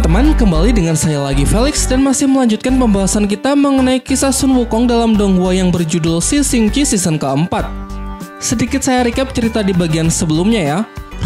teman-teman, kembali dengan saya lagi Felix dan masih melanjutkan pembahasan kita mengenai kisah Sun Wukong dalam donghua yang berjudul Sisingqi season keempat. Sedikit saya recap cerita di bagian sebelumnya ya.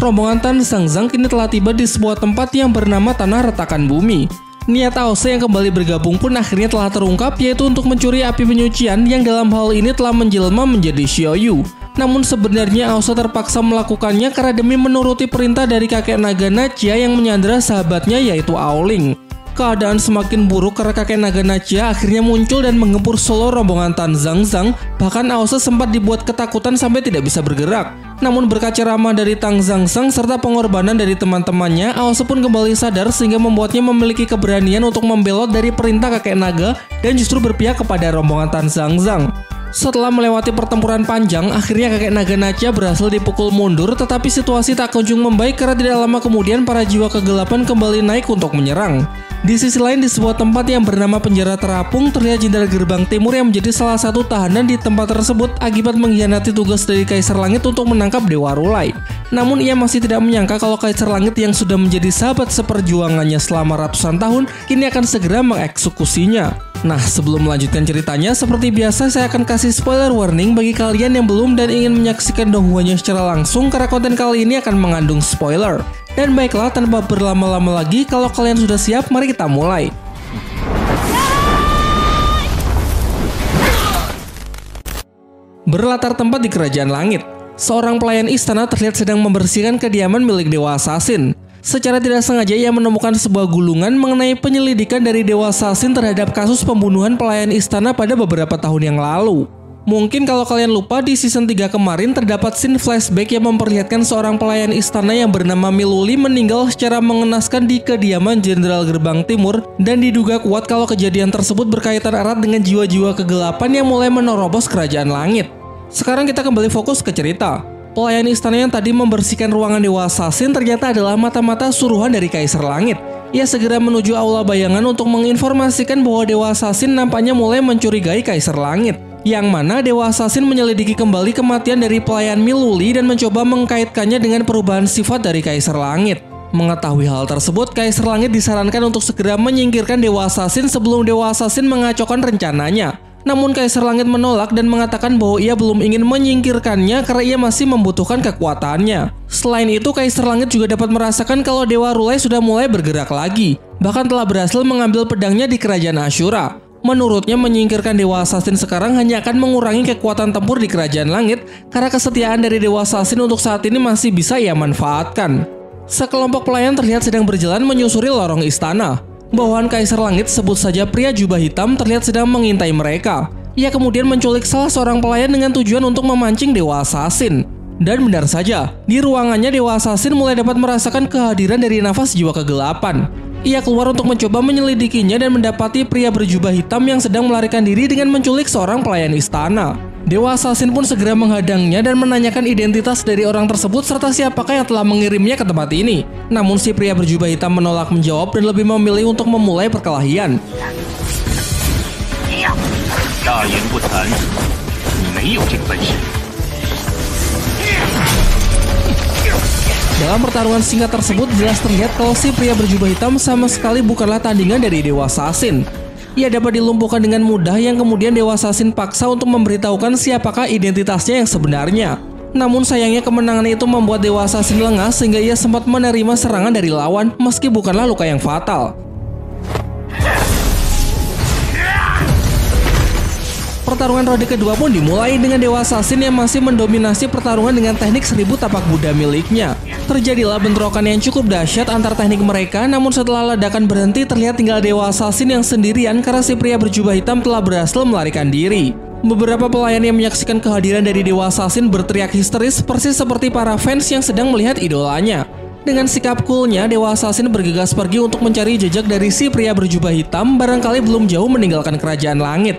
Rombongan Tan Zhangzang kini telah tiba di sebuah tempat yang bernama Tanah Retakan Bumi. Niat Aose yang kembali bergabung pun akhirnya telah terungkap, yaitu untuk mencuri api penyucian yang dalam hal ini telah menjelma menjadi Xiaoyu. Namun sebenarnya Aose terpaksa melakukannya karena demi menuruti perintah dari kakek naga Nachia yang menyandera sahabatnya yaitu Aoling. Keadaan semakin buruk karena kakek naga Nachia akhirnya muncul dan menggempur solo rombongan Tan Zhangzang. Bahkan Aose sempat dibuat ketakutan sampai tidak bisa bergerak. Namun berkat ceramah dari Tan Zhangzang serta pengorbanan dari teman-temannya, Aose pun kembali sadar sehingga membuatnya memiliki keberanian untuk membelot dari perintah kakek naga dan justru berpihak kepada rombongan Tan Zhangzang. Setelah melewati pertempuran panjang, akhirnya kakek naga Nachia berhasil dipukul mundur, tetapi situasi tak kunjung membaik karena tidak lama kemudian para jiwa kegelapan kembali naik untuk menyerang. Di sisi lain, di sebuah tempat yang bernama Penjara Terapung, terlihat Jenderal Gerbang Timur yang menjadi salah satu tahanan di tempat tersebut akibat mengkhianati tugas dari Kaisar Langit untuk menangkap Dewa Rulai. Namun ia masih tidak menyangka kalau Kaisar Langit yang sudah menjadi sahabat seperjuangannya selama ratusan tahun, kini akan segera mengeksekusinya. Nah, sebelum melanjutkan ceritanya, seperti biasa saya akan kasih spoiler warning bagi kalian yang belum dan ingin menyaksikan donghuanya secara langsung karena konten kali ini akan mengandung spoiler. Dan baiklah, tanpa berlama-lama lagi, kalau kalian sudah siap, mari kita mulai. Berlatar tempat di Kerajaan Langit, seorang pelayan istana terlihat sedang membersihkan kediaman milik Dewa Assassin. Secara tidak sengaja ia menemukan sebuah gulungan mengenai penyelidikan dari Dewa Assassin terhadap kasus pembunuhan pelayan istana pada beberapa tahun yang lalu. Mungkin kalau kalian lupa, di season 3 kemarin terdapat scene flashback yang memperlihatkan seorang pelayan istana yang bernama Miluli meninggal secara mengenaskan di kediaman Jenderal Gerbang Timur, dan diduga kuat kalau kejadian tersebut berkaitan erat dengan jiwa-jiwa kegelapan yang mulai menerobos Kerajaan Langit. Sekarang kita kembali fokus ke cerita. Pelayan istana yang tadi membersihkan ruangan Dewa Assassin ternyata adalah mata-mata suruhan dari Kaisar Langit. Ia segera menuju aula bayangan untuk menginformasikan bahwa Dewa Assassin nampaknya mulai mencurigai Kaisar Langit. Yang mana Dewa Assassin menyelidiki kembali kematian dari pelayan Miluli dan mencoba mengkaitkannya dengan perubahan sifat dari Kaisar Langit. Mengetahui hal tersebut, Kaisar Langit disarankan untuk segera menyingkirkan Dewa Assassin sebelum Dewa Assassin mengacaukan rencananya. Namun Kaisar Langit menolak dan mengatakan bahwa ia belum ingin menyingkirkannya karena ia masih membutuhkan kekuatannya. Selain itu, Kaisar Langit juga dapat merasakan kalau Dewa Rulai sudah mulai bergerak lagi, bahkan telah berhasil mengambil pedangnya di Kerajaan Ashura. Menurutnya, menyingkirkan Dewa Assassin sekarang hanya akan mengurangi kekuatan tempur di Kerajaan Langit karena kesetiaan dari Dewa Assassin untuk saat ini masih bisa ia manfaatkan. Sekelompok pelayan terlihat sedang berjalan menyusuri lorong istana. Bawahan Kaisar Langit, sebut saja pria jubah hitam, terlihat sedang mengintai mereka. Ia kemudian menculik salah seorang pelayan dengan tujuan untuk memancing Dewa Assassin. Dan benar saja, di ruangannya Dewa Assassin mulai dapat merasakan kehadiran dari nafas jiwa kegelapan. Ia keluar untuk mencoba menyelidikinya dan mendapati pria berjubah hitam yang sedang melarikan diri dengan menculik seorang pelayan istana. Dewa Assassin pun segera menghadangnya dan menanyakan identitas dari orang tersebut serta siapakah yang telah mengirimnya ke tempat ini. Namun si pria berjubah hitam menolak menjawab dan lebih memilih untuk memulai perkelahian. Dalam pertarungan singkat tersebut, jelas terlihat kalau si pria berjubah hitam sama sekali bukanlah tandingan dari Dewa Assassin. Ia dapat dilumpuhkan dengan mudah yang kemudian Dewa Assassin paksa untuk memberitahukan siapakah identitasnya yang sebenarnya. Namun sayangnya kemenangan itu membuat Dewa Assassin lengah sehingga ia sempat menerima serangan dari lawan meski bukanlah luka yang fatal. Pertarungan ronde kedua pun dimulai dengan Dewa Assassin yang masih mendominasi pertarungan dengan teknik 1000 tapak Buddha miliknya. Terjadilah bentrokan yang cukup dahsyat antar teknik mereka, namun setelah ledakan berhenti terlihat tinggal Dewa Assassin yang sendirian karena si pria berjubah hitam telah berhasil melarikan diri. Beberapa pelayan yang menyaksikan kehadiran dari Dewa Assassin berteriak histeris persis seperti para fans yang sedang melihat idolanya. Dengan sikap coolnya, Dewa Assassin bergegas pergi untuk mencari jejak dari si pria berjubah hitam, barangkali belum jauh meninggalkan Kerajaan Langit.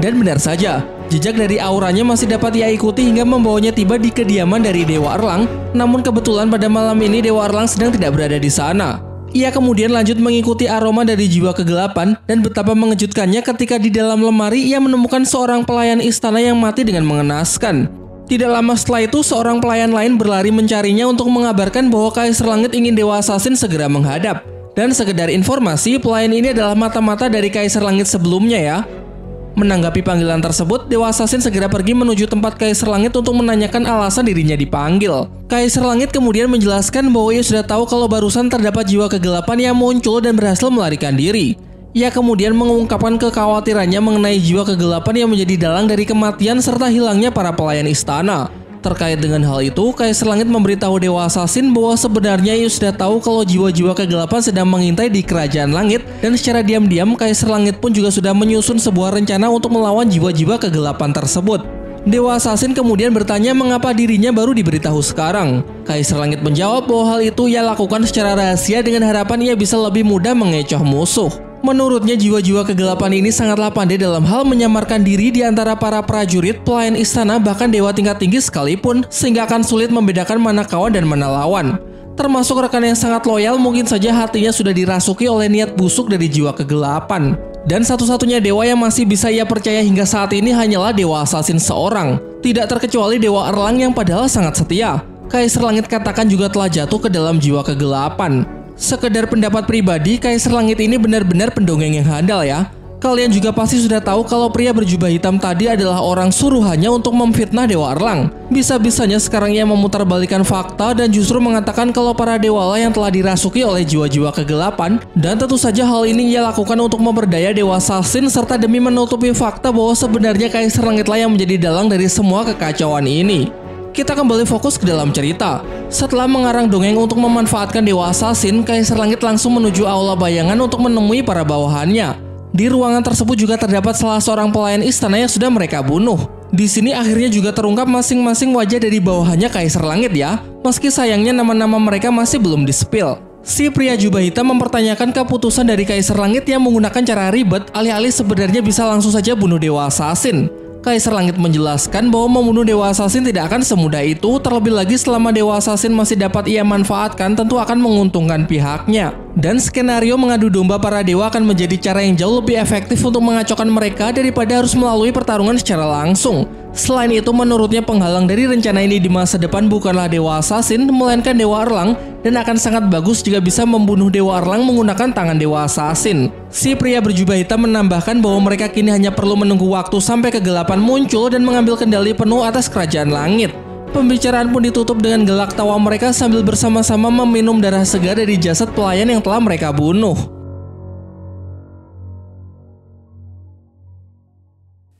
Dan benar saja, jejak dari auranya masih dapat ia ikuti hingga membawanya tiba di kediaman dari Dewa Erlang. Namun kebetulan pada malam ini Dewa Erlang sedang tidak berada di sana. Ia kemudian lanjut mengikuti aroma dari jiwa kegelapan dan betapa mengejutkannya ketika di dalam lemari ia menemukan seorang pelayan istana yang mati dengan mengenaskan. Tidak lama setelah itu, seorang pelayan lain berlari mencarinya untuk mengabarkan bahwa Kaisar Langit ingin Dewa Assassin segera menghadap. Dan sekedar informasi, pelayan ini adalah mata-mata dari Kaisar Langit sebelumnya ya. Menanggapi panggilan tersebut, Dewa Assassin segera pergi menuju tempat Kaisar Langit untuk menanyakan alasan dirinya dipanggil. Kaisar Langit kemudian menjelaskan bahwa ia sudah tahu kalau barusan terdapat jiwa kegelapan yang muncul dan berhasil melarikan diri. Ia kemudian mengungkapkan kekhawatirannya mengenai jiwa kegelapan yang menjadi dalang dari kematian serta hilangnya para pelayan istana. Terkait dengan hal itu, Kaisar Langit memberitahu Dewa Assassin bahwa sebenarnya ia sudah tahu kalau jiwa-jiwa kegelapan sedang mengintai di Kerajaan Langit, dan secara diam-diam Kaisar Langit pun juga sudah menyusun sebuah rencana untuk melawan jiwa-jiwa kegelapan tersebut. Dewa Assassin kemudian bertanya mengapa dirinya baru diberitahu sekarang. Kaisar Langit menjawab bahwa hal itu ia lakukan secara rahasia dengan harapan ia bisa lebih mudah mengecoh musuh. Menurutnya, jiwa-jiwa kegelapan ini sangatlah pandai dalam hal menyamarkan diri di antara para prajurit, pelayan istana, bahkan dewa tingkat tinggi sekalipun, sehingga akan sulit membedakan mana kawan dan mana lawan. Termasuk rekan yang sangat loyal, mungkin saja hatinya sudah dirasuki oleh niat busuk dari jiwa kegelapan. Dan satu-satunya dewa yang masih bisa ia percaya hingga saat ini hanyalah Dewa Assassin seorang, tidak terkecuali Dewa Erlang yang padahal sangat setia. Kaisar Langit katakan juga telah jatuh ke dalam jiwa kegelapan. Sekedar pendapat pribadi, Kaisar Langit ini benar-benar pendongeng yang handal ya. Kalian juga pasti sudah tahu kalau pria berjubah hitam tadi adalah orang suruhannya untuk memfitnah Dewa Erlang. Bisa-bisanya sekarang ia memutarbalikkan fakta dan justru mengatakan kalau para dewa lah yang telah dirasuki oleh jiwa-jiwa kegelapan. Dan tentu saja hal ini ia lakukan untuk memperdaya Dewa Assassin serta demi menutupi fakta bahwa sebenarnya Kaisar Langit lah yang menjadi dalang dari semua kekacauan ini. Kita kembali fokus ke dalam cerita. Setelah mengarang dongeng untuk memanfaatkan Dewa Assassin, Kaisar Langit langsung menuju aula bayangan untuk menemui para bawahannya. Di ruangan tersebut juga terdapat salah seorang pelayan istana yang sudah mereka bunuh. Di sini akhirnya juga terungkap masing-masing wajah dari bawahannya Kaisar Langit ya, meski sayangnya nama-nama mereka masih belum di-spill. Si pria jubah hitam mempertanyakan keputusan dari Kaisar Langit yang menggunakan cara ribet, alih-alih sebenarnya bisa langsung saja bunuh Dewa Assassin. Kaisar Langit menjelaskan bahwa membunuh Dewa Assassin tidak akan semudah itu, terlebih lagi selama Dewa Assassin masih dapat ia manfaatkan tentu akan menguntungkan pihaknya. Dan skenario mengadu domba para dewa akan menjadi cara yang jauh lebih efektif untuk mengacaukan mereka daripada harus melalui pertarungan secara langsung. Selain itu, menurutnya penghalang dari rencana ini di masa depan bukanlah Dewa Assassin, melainkan Dewa Erlang, dan akan sangat bagus jika bisa membunuh Dewa Erlang menggunakan tangan Dewa Assassin. Si pria berjubah hitam menambahkan bahwa mereka kini hanya perlu menunggu waktu sampai kegelapan muncul dan mengambil kendali penuh atas Kerajaan Langit. Pembicaraan pun ditutup dengan gelak tawa mereka sambil bersama-sama meminum darah segar dari jasad pelayan yang telah mereka bunuh.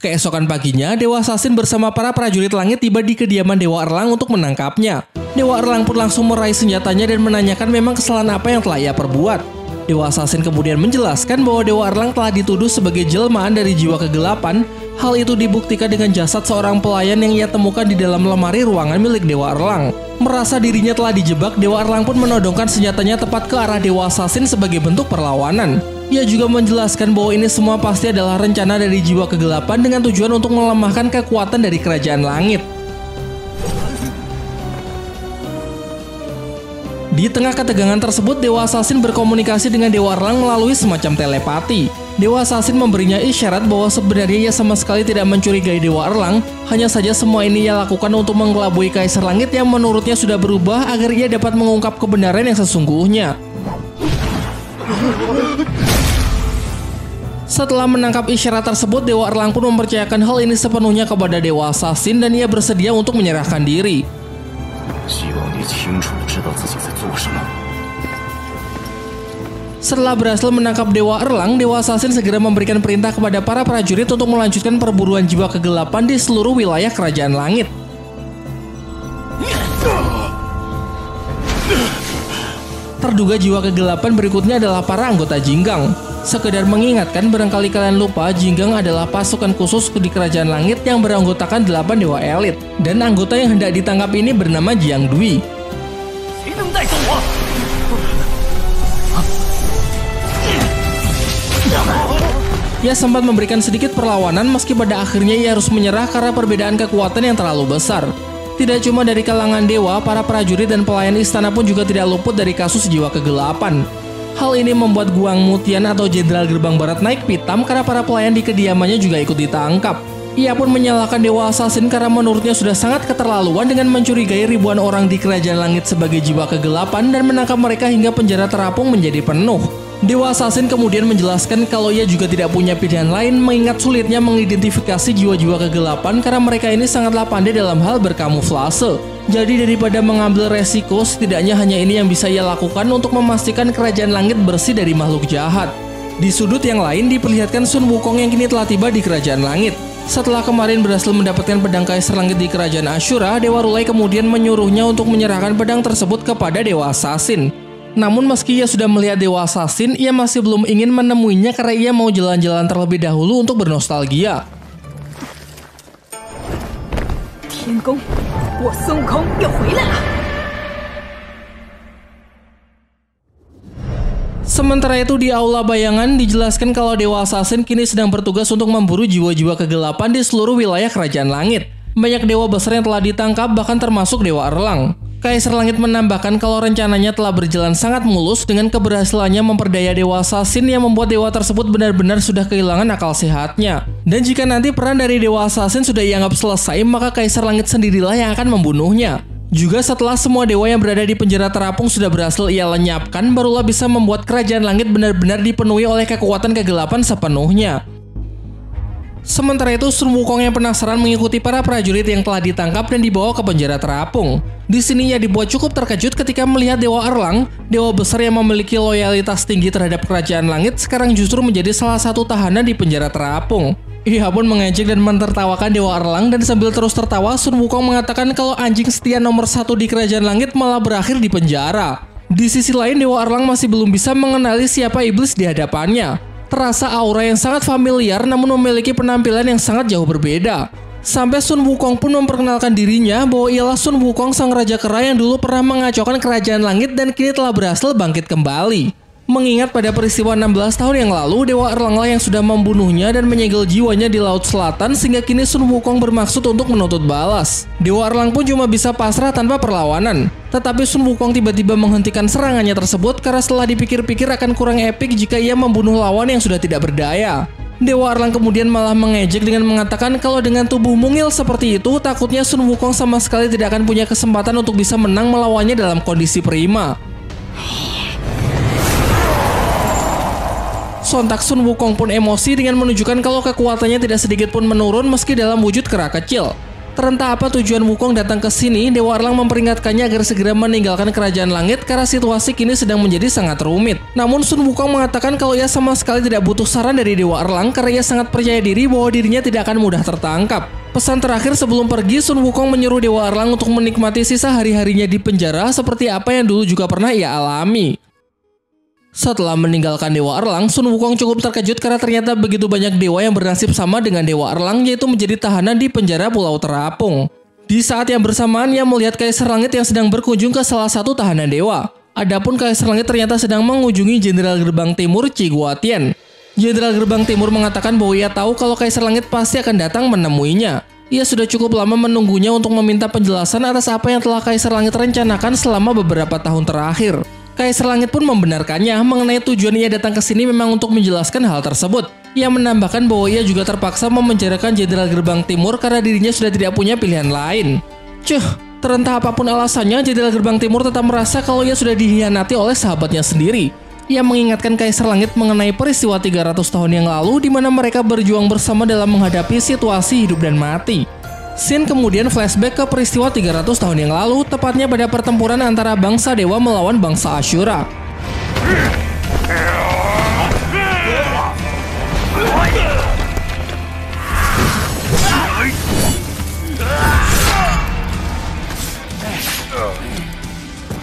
Keesokan paginya, Dewa Assassin bersama para prajurit langit tiba di kediaman Dewa Erlang untuk menangkapnya. Dewa Erlang pun langsung meraih senjatanya dan menanyakan memang kesalahan apa yang telah ia perbuat. Dewa Assassin kemudian menjelaskan bahwa Dewa Erlang telah dituduh sebagai jelmaan dari jiwa kegelapan. Hal itu dibuktikan dengan jasad seorang pelayan yang ia temukan di dalam lemari ruangan milik Dewa Erlang. Merasa dirinya telah dijebak, Dewa Erlang pun menodongkan senjatanya tepat ke arah Dewa Assassin sebagai bentuk perlawanan. Ia juga menjelaskan bahwa ini semua pasti adalah rencana dari jiwa kegelapan dengan tujuan untuk melemahkan kekuatan dari Kerajaan Langit. Di tengah ketegangan tersebut, Dewa Assassin berkomunikasi dengan Dewa Erlang melalui semacam telepati. Dewa Assassin memberinya isyarat bahwa sebenarnya ia sama sekali tidak mencurigai Dewa Erlang, hanya saja semua ini ia lakukan untuk mengelabui Kaisar Langit yang menurutnya sudah berubah agar ia dapat mengungkap kebenaran yang sesungguhnya. Setelah menangkap isyarat tersebut, Dewa Erlang pun mempercayakan hal ini sepenuhnya kepada Dewa Assassin dan ia bersedia untuk menyerahkan diri. Setelah berhasil menangkap Dewa Erlang, Dewa Assassin segera memberikan perintah kepada para prajurit untuk melanjutkan perburuan jiwa kegelapan di seluruh wilayah Kerajaan Langit. Terduga jiwa kegelapan berikutnya adalah para anggota Jinggang. Sekedar mengingatkan, barangkali kalian lupa, Jinggang adalah pasukan khusus di Kerajaan Langit yang beranggotakan 8 dewa elit. Dan anggota yang hendak ditangkap ini bernama Jiang Dui. Ia sempat memberikan sedikit perlawanan meski pada akhirnya ia harus menyerah karena perbedaan kekuatan yang terlalu besar. Tidak cuma dari kalangan dewa, para prajurit dan pelayan istana pun juga tidak luput dari kasus jiwa kegelapan. Hal ini membuat Guang Mutian atau Jenderal Gerbang Barat naik pitam karena para pelayan di kediamannya juga ikut ditangkap. Ia pun menyalahkan Dewa Assassin karena menurutnya sudah sangat keterlaluan dengan mencurigai ribuan orang di Kerajaan Langit sebagai jiwa kegelapan dan menangkap mereka hingga penjara terapung menjadi penuh. Dewa Assassin kemudian menjelaskan kalau ia juga tidak punya pilihan lain mengingat sulitnya mengidentifikasi jiwa-jiwa kegelapan karena mereka ini sangatlah pandai dalam hal berkamuflase. Jadi daripada mengambil resiko, setidaknya hanya ini yang bisa ia lakukan untuk memastikan Kerajaan Langit bersih dari makhluk jahat. Di sudut yang lain diperlihatkan Sun Wukong yang kini telah tiba di Kerajaan Langit. Setelah kemarin berhasil mendapatkan pedang Kaisar Langit di Kerajaan Ashura, Dewa Rulai kemudian menyuruhnya untuk menyerahkan pedang tersebut kepada Dewa Assassin. Namun meski ia sudah melihat Dewa Assassin, ia masih belum ingin menemuinya karena ia mau jalan-jalan terlebih dahulu untuk bernostalgia. Sementara itu di Aula Bayangan dijelaskan kalau Dewa Assassin kini sedang bertugas untuk memburu jiwa-jiwa kegelapan di seluruh wilayah Kerajaan Langit. Banyak dewa besar yang telah ditangkap, bahkan termasuk Dewa Erlang. Kaisar Langit menambahkan kalau rencananya telah berjalan sangat mulus dengan keberhasilannya memperdaya Dewa Assassin yang membuat dewa tersebut benar-benar sudah kehilangan akal sehatnya. Dan jika nanti peran dari Dewa Assassin sudah dianggap selesai, maka Kaisar Langit sendirilah yang akan membunuhnya. Juga setelah semua dewa yang berada di penjara terapung sudah berhasil ia lenyapkan, barulah bisa membuat Kerajaan Langit benar-benar dipenuhi oleh kekuatan kegelapan sepenuhnya. Sementara itu, Sun Wukong yang penasaran mengikuti para prajurit yang telah ditangkap dan dibawa ke penjara terapung. Di sini ia dibuat cukup terkejut ketika melihat Dewa Erlang, dewa besar yang memiliki loyalitas tinggi terhadap Kerajaan Langit, sekarang justru menjadi salah satu tahanan di penjara terapung. Ia pun mengejek dan mentertawakan Dewa Erlang, dan sambil terus tertawa, Sun Wukong mengatakan kalau anjing setia nomor 1 di Kerajaan Langit malah berakhir di penjara. Di sisi lain, Dewa Erlang masih belum bisa mengenali siapa iblis di hadapannya. Terasa aura yang sangat familiar namun memiliki penampilan yang sangat jauh berbeda. Sampai Sun Wukong pun memperkenalkan dirinya bahwa ialah Sun Wukong sang Raja Kera yang dulu pernah mengacaukan Kerajaan Langit dan kini telah berhasil bangkit kembali. Mengingat pada peristiwa 16 tahun yang lalu, Dewa Erlanglah yang sudah membunuhnya dan menyegel jiwanya di Laut Selatan sehingga kini Sun Wukong bermaksud untuk menuntut balas. Dewa Erlang pun cuma bisa pasrah tanpa perlawanan. Tetapi Sun Wukong tiba-tiba menghentikan serangannya tersebut karena setelah dipikir-pikir akan kurang epik jika ia membunuh lawan yang sudah tidak berdaya. Dewa Erlang kemudian malah mengejek dengan mengatakan kalau dengan tubuh mungil seperti itu, takutnya Sun Wukong sama sekali tidak akan punya kesempatan untuk bisa menang melawannya dalam kondisi prima. Sontak Sun Wukong pun emosi dengan menunjukkan kalau kekuatannya tidak sedikit pun menurun meski dalam wujud kera kecil. Terentah apa tujuan Wukong datang ke sini, Dewa Erlang memperingatkannya agar segera meninggalkan Kerajaan Langit karena situasi kini sedang menjadi sangat rumit. Namun Sun Wukong mengatakan kalau ia sama sekali tidak butuh saran dari Dewa Erlang karena ia sangat percaya diri bahwa dirinya tidak akan mudah tertangkap. Pesan terakhir sebelum pergi, Sun Wukong menyuruh Dewa Erlang untuk menikmati sisa hari-harinya di penjara seperti apa yang dulu juga pernah ia alami. Setelah meninggalkan Dewa Erlang, Sun Wukong cukup terkejut karena ternyata begitu banyak dewa yang bernasib sama dengan Dewa Erlang, yaitu menjadi tahanan di penjara Pulau Terapung. Di saat yang bersamaan, ia melihat Kaisar Langit yang sedang berkunjung ke salah satu tahanan dewa. Adapun Kaisar Langit ternyata sedang mengunjungi Jenderal Gerbang Timur Chi Guotian. Jenderal Gerbang Timur mengatakan bahwa ia tahu kalau Kaisar Langit pasti akan datang menemuinya. Ia sudah cukup lama menunggunya untuk meminta penjelasan atas apa yang telah Kaisar Langit rencanakan selama beberapa tahun terakhir. Kaisar Langit pun membenarkannya mengenai tujuan ia datang ke sini memang untuk menjelaskan hal tersebut. Ia menambahkan bahwa ia juga terpaksa memenjarakan Jenderal Gerbang Timur karena dirinya sudah tidak punya pilihan lain. Terentah apapun alasannya, Jenderal Gerbang Timur tetap merasa kalau ia sudah dikhianati oleh sahabatnya sendiri. Ia mengingatkan Kaisar Langit mengenai peristiwa 300 tahun yang lalu di mana mereka berjuang bersama dalam menghadapi situasi hidup dan mati. Sin kemudian flashback ke peristiwa 300 tahun yang lalu, tepatnya pada pertempuran antara bangsa dewa melawan bangsa Ashura.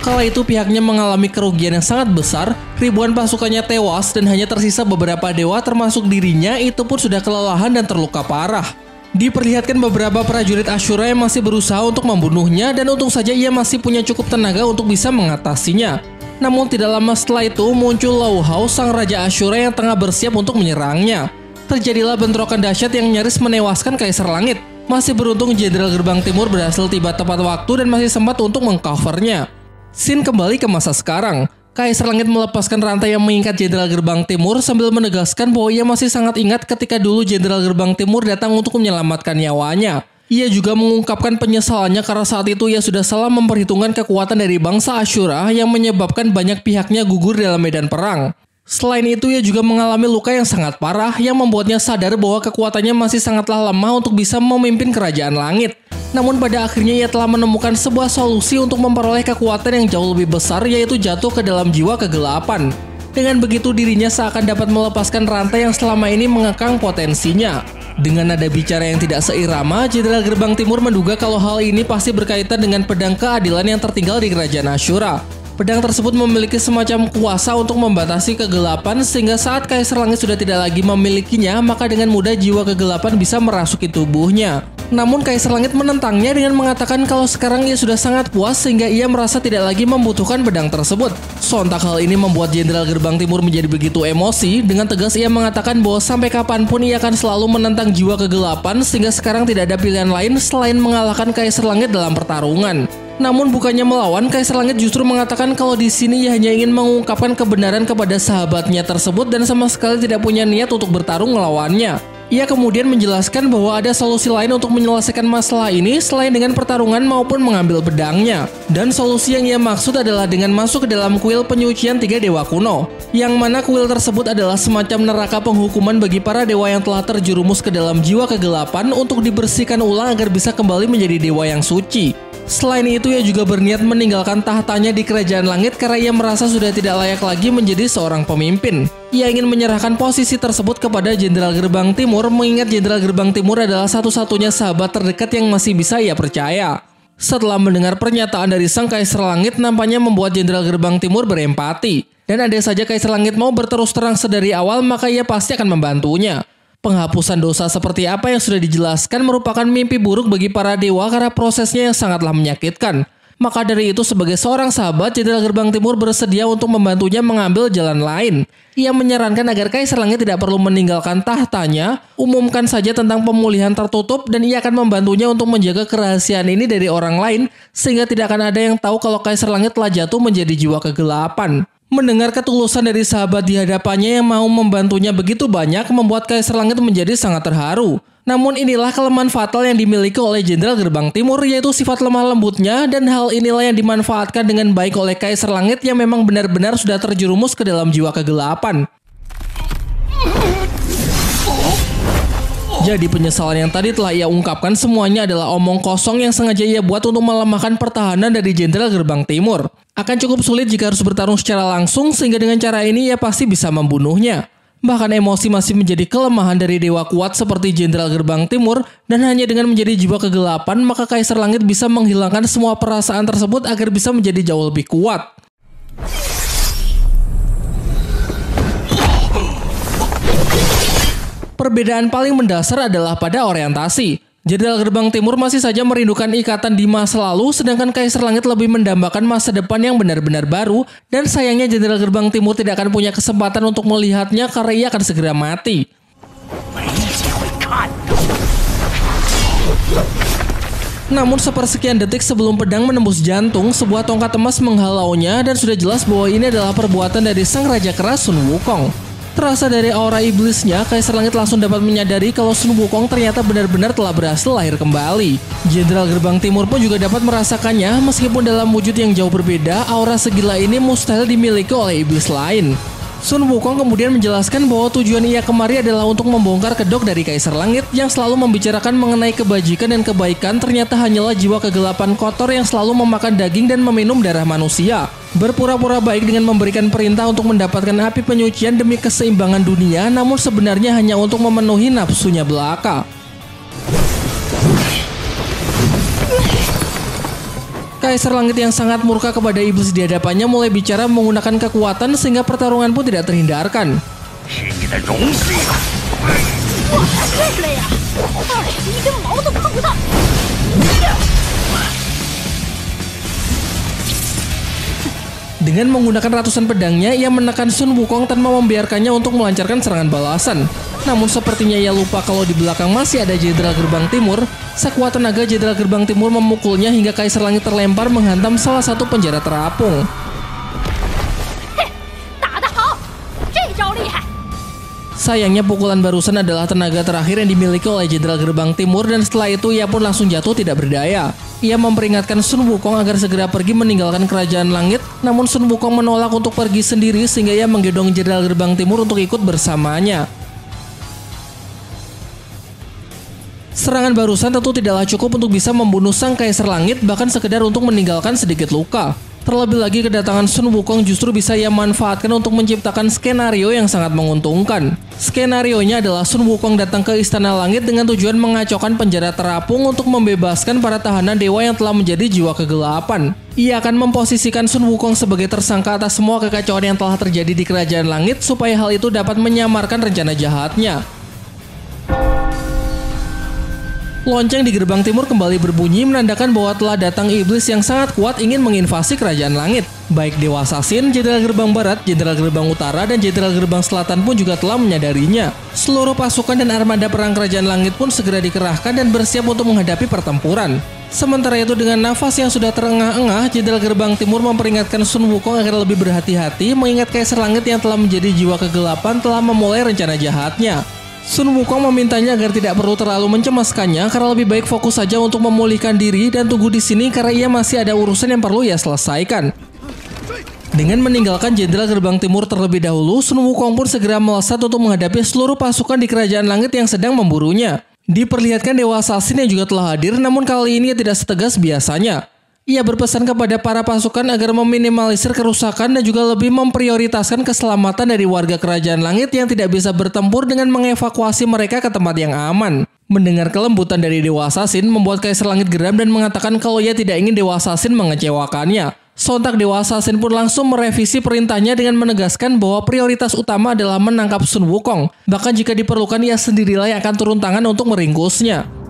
Kala itu pihaknya mengalami kerugian yang sangat besar, ribuan pasukannya tewas dan hanya tersisa beberapa dewa termasuk dirinya itu pun sudah kelelahan dan terluka parah. Diperlihatkan beberapa prajurit Ashura yang masih berusaha untuk membunuhnya dan untung saja ia masih punya cukup tenaga untuk bisa mengatasinya. Namun tidak lama setelah itu muncul Lau Hao, sang Raja Ashura yang tengah bersiap untuk menyerangnya. Terjadilah bentrokan dahsyat yang nyaris menewaskan Kaisar Langit. Masih beruntung Jenderal Gerbang Timur berhasil tiba tepat waktu dan masih sempat untuk mengcovernya. Sin kembali ke masa sekarang. Kaisar Langit melepaskan rantai yang mengikat Jenderal Gerbang Timur sambil menegaskan bahwa ia masih sangat ingat ketika dulu Jenderal Gerbang Timur datang untuk menyelamatkan nyawanya. Ia juga mengungkapkan penyesalannya karena saat itu ia sudah salah memperhitungkan kekuatan dari bangsa Ashura yang menyebabkan banyak pihaknya gugur dalam medan perang. Selain itu, ia juga mengalami luka yang sangat parah yang membuatnya sadar bahwa kekuatannya masih sangatlah lemah untuk bisa memimpin kerajaan langit. Namun pada akhirnya ia telah menemukan sebuah solusi untuk memperoleh kekuatan yang jauh lebih besar, yaitu jatuh ke dalam jiwa kegelapan. Dengan begitu dirinya seakan dapat melepaskan rantai yang selama ini mengekang potensinya. Dengan nada bicara yang tidak seirama, Jenderal Gerbang Timur menduga kalau hal ini pasti berkaitan dengan pedang keadilan yang tertinggal di kerajaan Ashura. Pedang tersebut memiliki semacam kuasa untuk membatasi kegelapan sehingga saat Kaisar Langit sudah tidak lagi memilikinya, maka dengan mudah jiwa kegelapan bisa merasuki tubuhnya. Namun Kaisar Langit menentangnya dengan mengatakan kalau sekarang ia sudah sangat puas sehingga ia merasa tidak lagi membutuhkan pedang tersebut. Sontak hal ini membuat Jenderal Gerbang Timur menjadi begitu emosi. Dengan tegas ia mengatakan bahwa sampai kapanpun ia akan selalu menentang jiwa kegelapan sehingga sekarang tidak ada pilihan lain selain mengalahkan Kaisar Langit dalam pertarungan. Namun bukannya melawan, Kaisar Langit justru mengatakan kalau di sini ia hanya ingin mengungkapkan kebenaran kepada sahabatnya tersebut dan sama sekali tidak punya niat untuk bertarung melawannya. Ia kemudian menjelaskan bahwa ada solusi lain untuk menyelesaikan masalah ini selain dengan pertarungan maupun mengambil pedangnya. Dan solusi yang ia maksud adalah dengan masuk ke dalam kuil penyucian 3 dewa kuno. Yang mana kuil tersebut adalah semacam neraka penghukuman bagi para dewa yang telah terjerumus ke dalam jiwa kegelapan untuk dibersihkan ulang agar bisa kembali menjadi dewa yang suci. Selain itu, ia juga berniat meninggalkan tahtanya di kerajaan langit karena ia merasa sudah tidak layak lagi menjadi seorang pemimpin. Ia ingin menyerahkan posisi tersebut kepada Jenderal Gerbang Timur, mengingat Jenderal Gerbang Timur adalah satu-satunya sahabat terdekat yang masih bisa ia percaya. Setelah mendengar pernyataan dari sang Kaisar Langit, nampaknya membuat Jenderal Gerbang Timur berempati. Dan ada saja Kaisar Langit mau berterus terang sedari awal, maka ia pasti akan membantunya. Penghapusan dosa seperti apa yang sudah dijelaskan merupakan mimpi buruk bagi para dewa karena prosesnya yang sangatlah menyakitkan. Maka dari itu sebagai seorang sahabat, Jenderal Gerbang Timur bersedia untuk membantunya mengambil jalan lain. Ia menyarankan agar Kaisar Langit tidak perlu meninggalkan tahtanya, umumkan saja tentang pemulihan tertutup dan ia akan membantunya untuk menjaga kerahasiaan ini dari orang lain sehingga tidak akan ada yang tahu kalau Kaisar Langit telah jatuh menjadi jiwa kegelapan. Mendengar ketulusan dari sahabat di hadapannya yang mau membantunya begitu banyak membuat Kaisar Langit menjadi sangat terharu. Namun inilah kelemahan fatal yang dimiliki oleh Jenderal Gerbang Timur, yaitu sifat lemah lembutnya, dan hal inilah yang dimanfaatkan dengan baik oleh Kaisar Langit yang memang benar-benar sudah terjerumus ke dalam jiwa kegelapan. Jadi penyesalan yang tadi telah ia ungkapkan semuanya adalah omong kosong yang sengaja ia buat untuk melemahkan pertahanan dari Jenderal Gerbang Timur. Akan cukup sulit jika harus bertarung secara langsung sehingga dengan cara ini ia pasti bisa membunuhnya. Bahkan emosi masih menjadi kelemahan dari dewa kuat seperti Jenderal Gerbang Timur dan hanya dengan menjadi jiwa kegelapan maka Kaisar Langit bisa menghilangkan semua perasaan tersebut agar bisa menjadi jauh lebih kuat. Perbedaan paling mendasar adalah pada orientasi. Jenderal Gerbang Timur masih saja merindukan ikatan di masa lalu, sedangkan Kaisar Langit lebih mendambakan masa depan yang benar-benar baru, dan sayangnya Jenderal Gerbang Timur tidak akan punya kesempatan untuk melihatnya karena ia akan segera mati. Namun sepersekian detik sebelum pedang menembus jantung, sebuah tongkat emas menghalaunya dan sudah jelas bahwa ini adalah perbuatan dari sang raja keras Sun Wukong. Terasa dari aura iblisnya, Kaisar Langit langsung dapat menyadari kalau Sun Wukong ternyata benar-benar telah berhasil lahir kembali. Jenderal Gerbang Timur pun juga dapat merasakannya, meskipun dalam wujud yang jauh berbeda, aura segila ini mustahil dimiliki oleh iblis lain. Sun Wukong kemudian menjelaskan bahwa tujuan ia kemari adalah untuk membongkar kedok dari Kaisar Langit yang selalu membicarakan mengenai kebajikan dan kebaikan ternyata hanyalah jiwa kegelapan kotor yang selalu memakan daging dan meminum darah manusia. Berpura-pura baik dengan memberikan perintah untuk mendapatkan api penyucian demi keseimbangan dunia, namun sebenarnya hanya untuk memenuhi nafsunya belaka. Kaisar Langit yang sangat murka kepada iblis di hadapannya mulai bicara menggunakan kekuatan sehingga pertarungan pun tidak terhindarkan. Dengan menggunakan ratusan pedangnya, ia menekan Sun Wukong tanpa membiarkannya untuk melancarkan serangan balasan. Namun sepertinya ia lupa kalau di belakang masih ada Jenderal Gerbang Timur. Sekuat tenaga Jenderal Gerbang Timur memukulnya hingga Kaisar Langit terlempar menghantam salah satu penjara terapung. Sayangnya pukulan barusan adalah tenaga terakhir yang dimiliki oleh Jenderal Gerbang Timur dan setelah itu ia pun langsung jatuh tidak berdaya. Ia memperingatkan Sun Wukong agar segera pergi meninggalkan Kerajaan Langit, namun Sun Wukong menolak untuk pergi sendiri sehingga ia menggendong Jenderal Gerbang Timur untuk ikut bersamanya. Serangan barusan tentu tidaklah cukup untuk bisa membunuh Sang Kaisar Langit, bahkan sekedar untuk meninggalkan sedikit luka. Terlebih lagi kedatangan Sun Wukong justru bisa ia manfaatkan untuk menciptakan skenario yang sangat menguntungkan. Skenarionya adalah Sun Wukong datang ke Istana Langit dengan tujuan mengacaukan penjara terapung untuk membebaskan para tahanan dewa yang telah menjadi jiwa kegelapan. Ia akan memposisikan Sun Wukong sebagai tersangka atas semua kekacauan yang telah terjadi di Kerajaan Langit supaya hal itu dapat menyamarkan rencana jahatnya. Lonceng di Gerbang Timur kembali berbunyi menandakan bahwa telah datang iblis yang sangat kuat ingin menginvasi Kerajaan Langit. Baik Dewa Assassin, Jenderal Gerbang Barat, Jenderal Gerbang Utara, dan Jenderal Gerbang Selatan pun juga telah menyadarinya. Seluruh pasukan dan armada perang Kerajaan Langit pun segera dikerahkan dan bersiap untuk menghadapi pertempuran. Sementara itu dengan nafas yang sudah terengah-engah, Jenderal Gerbang Timur memperingatkan Sun Wukong agar lebih berhati-hati mengingat Kaisar Langit yang telah menjadi jiwa kegelapan telah memulai rencana jahatnya. Sun Wukong memintanya agar tidak perlu terlalu mencemaskannya karena lebih baik fokus saja untuk memulihkan diri dan tunggu di sini karena ia masih ada urusan yang perlu ia selesaikan. Dengan meninggalkan Jenderal Gerbang Timur terlebih dahulu, Sun Wukong pun segera melesat untuk menghadapi seluruh pasukan di Kerajaan Langit yang sedang memburunya. Diperlihatkan Dewa Assassin yang juga telah hadir, namun kali ini ia tidak setegas biasanya. Ia berpesan kepada para pasukan agar meminimalisir kerusakan dan juga lebih memprioritaskan keselamatan dari warga Kerajaan Langit yang tidak bisa bertempur dengan mengevakuasi mereka ke tempat yang aman. Mendengar kelembutan dari Dewa Assassin membuat Kaisar Langit geram dan mengatakan kalau ia tidak ingin Dewa Assassin mengecewakannya. Sontak Dewa Assassin pun langsung merevisi perintahnya dengan menegaskan bahwa prioritas utama adalah menangkap Sun Wukong. Bahkan jika diperlukan ia sendirilah yang akan turun tangan untuk meringkusnya.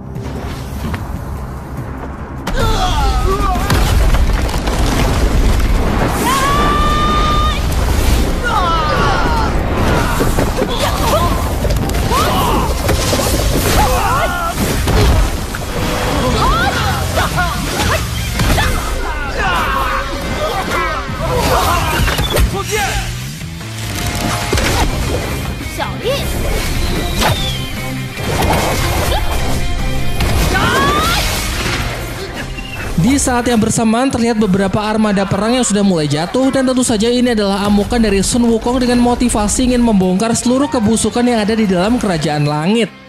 Di saat yang bersamaan terlihat beberapa armada perang yang sudah mulai jatuh dan tentu saja ini adalah amukan dari Sun Wukong dengan motivasi ingin membongkar seluruh kebusukan yang ada di dalam Kerajaan Langit.